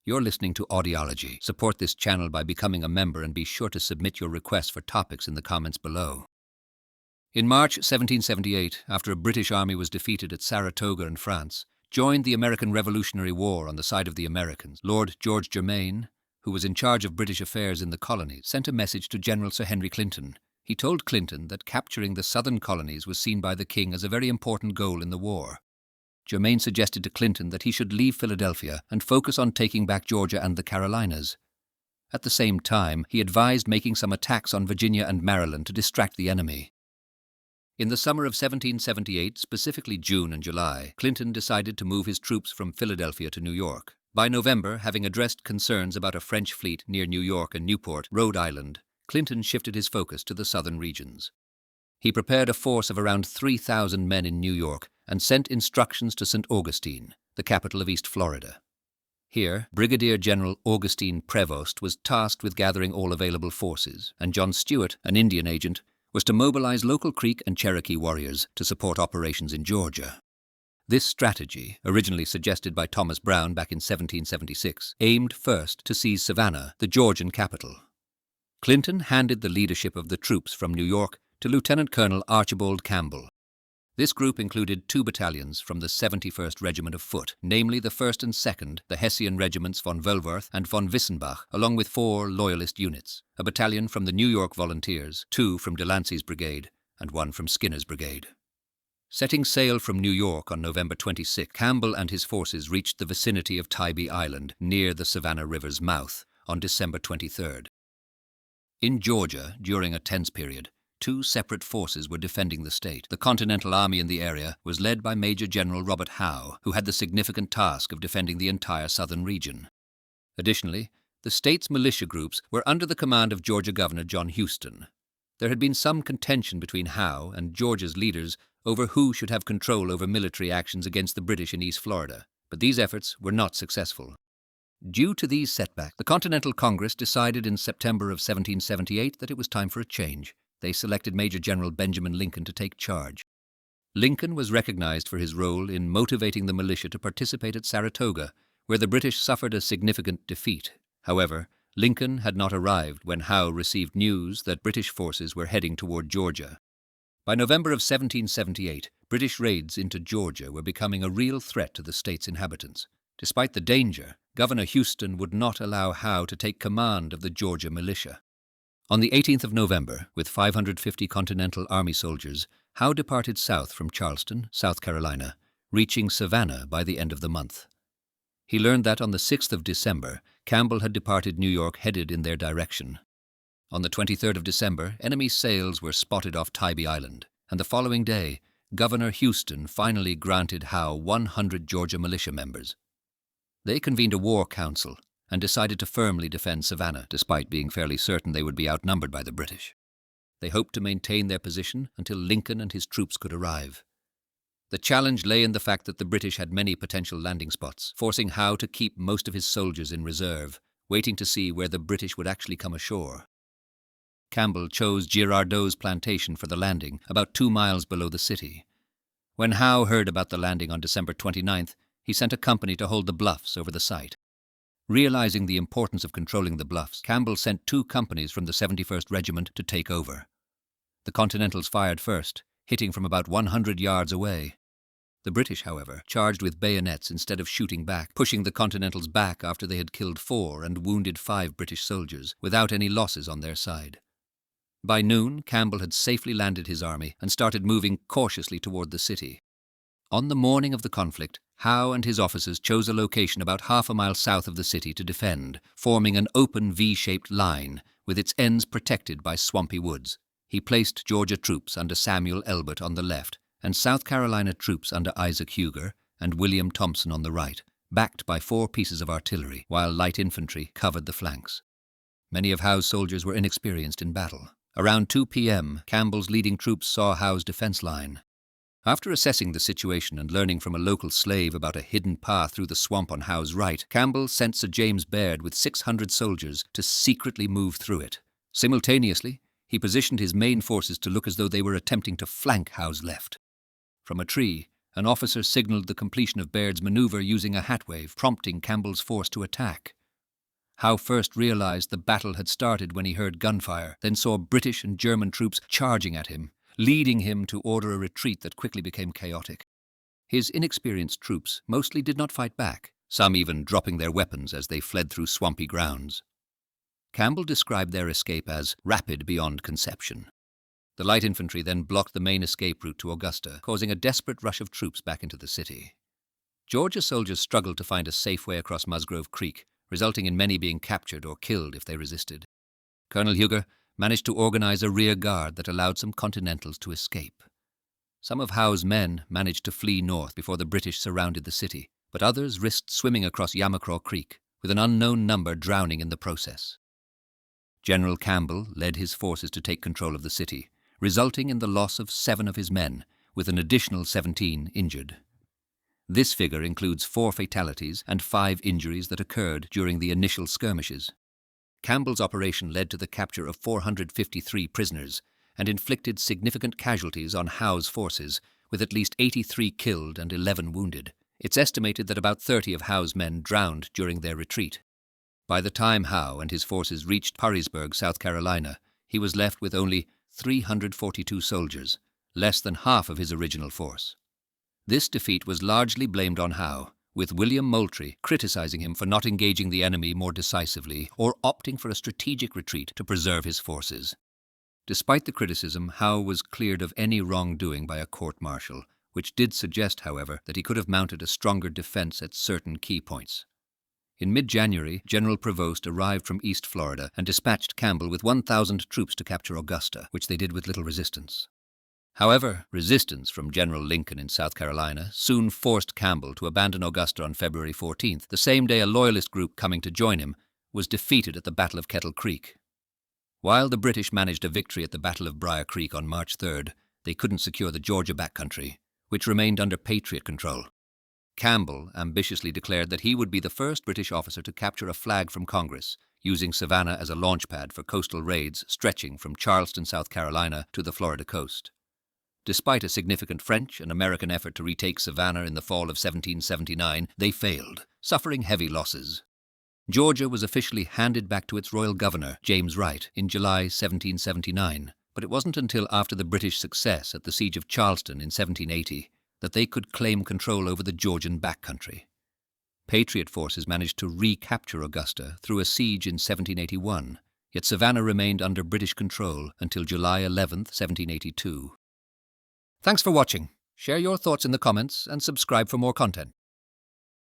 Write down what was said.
You're listening to Audiology. Support this channel by becoming a member and be sure to submit your requests for topics in the comments below. In March 1778, after a British army was defeated at Saratoga in France, joined the American Revolutionary War on the side of the Americans, Lord George Germain, who was in charge of British affairs in the colonies, sent a message to General Sir Henry Clinton. He told Clinton that capturing the southern colonies was seen by the king as a very important goal in the war. Germain suggested to Clinton that he should leave Philadelphia and focus on taking back Georgia and the Carolinas. At the same time, he advised making some attacks on Virginia and Maryland to distract the enemy. In the summer of 1778, specifically June and July, Clinton decided to move his troops from Philadelphia to New York. By November, having addressed concerns about a French fleet near New York and Newport, Rhode Island, Clinton shifted his focus to the southern regions. He prepared a force of around 3,000 men in New York and sent instructions to St. Augustine, the capital of East Florida. Here, Brigadier General Augustine Prevost was tasked with gathering all available forces, and John Stuart, an Indian agent, was to mobilize local Creek and Cherokee warriors to support operations in Georgia. This strategy, originally suggested by Thomas Brown back in 1776, aimed first to seize Savannah, the Georgian capital. Clinton handed the leadership of the troops from New York to Lieutenant Colonel Archibald Campbell. This group included 2 battalions from the 71st Regiment of Foot, namely the 1st and 2nd, the Hessian regiments von Wölworth and von Wissenbach, along with 4 Loyalist units, a battalion from the New York Volunteers, 2 from Delancey's brigade, and 1 from Skinner's brigade. Setting sail from New York on November 26, Campbell and his forces reached the vicinity of Tybee Island, near the Savannah River's mouth, on December 23rd. In Georgia, during a tense period, 2 separate forces were defending the state. The Continental Army in the area was led by Major General Robert Howe, who had the significant task of defending the entire southern region. Additionally, the state's militia groups were under the command of Georgia Governor John Houston. There had been some contention between Howe and Georgia's leaders over who should have control over military actions against the British in East Florida, but these efforts were not successful. Due to these setbacks, the Continental Congress decided in September of 1778 that it was time for a change. They selected Major General Benjamin Lincoln to take charge. Lincoln was recognized for his role in motivating the militia to participate at Saratoga, where the British suffered a significant defeat. However, Lincoln had not arrived when Howe received news that British forces were heading toward Georgia. By November of 1778, British raids into Georgia were becoming a real threat to the state's inhabitants. Despite the danger, Governor Houston would not allow Howe to take command of the Georgia militia. On the 18th of November, with 550 Continental Army soldiers, Howe departed south from Charleston, South Carolina, reaching Savannah by the end of the month. He learned that on the 6th of December, Campbell had departed New York headed in their direction. On the 23rd of December, enemy sails were spotted off Tybee Island, and the following day, Governor Houston finally granted Howe 100 Georgia militia members. They convened a war council and decided to firmly defend Savannah, despite being fairly certain they would be outnumbered by the British. They hoped to maintain their position until Lincoln and his troops could arrive. The challenge lay in the fact that the British had many potential landing spots, forcing Howe to keep most of his soldiers in reserve, waiting to see where the British would actually come ashore. Campbell chose Girardot's plantation for the landing, about 2 miles below the city. When Howe heard about the landing on December 29th, he sent a company to hold the bluffs over the site. Realizing the importance of controlling the bluffs, Campbell sent 2 companies from the 71st Regiment to take over. The Continentals fired first, hitting from about 100 yards away. The British, however, charged with bayonets instead of shooting back, pushing the Continentals back after they had killed 4 and wounded 5 British soldiers, without any losses on their side. By noon, Campbell had safely landed his army and started moving cautiously toward the city. On the morning of the conflict, Howe and his officers chose a location about half a mile south of the city to defend, forming an open V-shaped line with its ends protected by swampy woods. He placed Georgia troops under Samuel Elbert on the left and South Carolina troops under Isaac Huger and William Thompson on the right, backed by 4 pieces of artillery, while light infantry covered the flanks. Many of Howe's soldiers were inexperienced in battle. Around 2 p.m., Campbell's leading troops saw Howe's defense line. After assessing the situation and learning from a local slave about a hidden path through the swamp on Howe's right, Campbell sent Sir James Baird with 600 soldiers to secretly move through it. Simultaneously, he positioned his main forces to look as though they were attempting to flank Howe's left. From a tree, an officer signaled the completion of Baird's maneuver using a hat wave, prompting Campbell's force to attack. Howe first realized the battle had started when he heard gunfire, then saw British and German troops charging at him, leading him to order a retreat that quickly became chaotic. His inexperienced troops mostly did not fight back, some even dropping their weapons as they fled through swampy grounds. Campbell described their escape as rapid beyond conception. The light infantry then blocked the main escape route to Augusta, causing a desperate rush of troops back into the city. Georgia's soldiers struggled to find a safe way across Musgrove Creek, resulting in many being captured or killed if they resisted. Colonel Huger managed to organize a rear guard that allowed some Continentals to escape. Some of Howe's men managed to flee north before the British surrounded the city, but others risked swimming across Yamacraw Creek, with an unknown number drowning in the process. General Campbell led his forces to take control of the city, resulting in the loss of 7 of his men, with an additional 17 injured. This figure includes 4 fatalities and 5 injuries that occurred during the initial skirmishes. Campbell's operation led to the capture of 453 prisoners and inflicted significant casualties on Howe's forces, with at least 83 killed and 11 wounded. It's estimated that about 30 of Howe's men drowned during their retreat. By the time Howe and his forces reached Perrysburg, South Carolina, he was left with only 342 soldiers, less than half of his original force. This defeat was largely blamed on Howe, with William Moultrie criticizing him for not engaging the enemy more decisively or opting for a strategic retreat to preserve his forces. Despite the criticism, Howe was cleared of any wrongdoing by a court-martial, which did suggest, however, that he could have mounted a stronger defense at certain key points. In mid-January, General Prevost arrived from East Florida and dispatched Campbell with 1,000 troops to capture Augusta, which they did with little resistance. However, resistance from General Lincoln in South Carolina soon forced Campbell to abandon Augusta on February 14th, the same day a Loyalist group coming to join him was defeated at the Battle of Kettle Creek. While the British managed a victory at the Battle of Briar Creek on March 3rd, they couldn't secure the Georgia backcountry, which remained under Patriot control. Campbell ambitiously declared that he would be the first British officer to capture a flag from Congress, using Savannah as a launchpad for coastal raids stretching from Charleston, South Carolina to the Florida coast. Despite a significant French and American effort to retake Savannah in the fall of 1779, they failed, suffering heavy losses. Georgia was officially handed back to its royal governor, James Wright, in July 1779, but it wasn't until after the British success at the Siege of Charleston in 1780 that they could claim control over the Georgian backcountry. Patriot forces managed to recapture Augusta through a siege in 1781, yet Savannah remained under British control until July 11, 1782. Thanks for watching. Share your thoughts in the comments and subscribe for more content.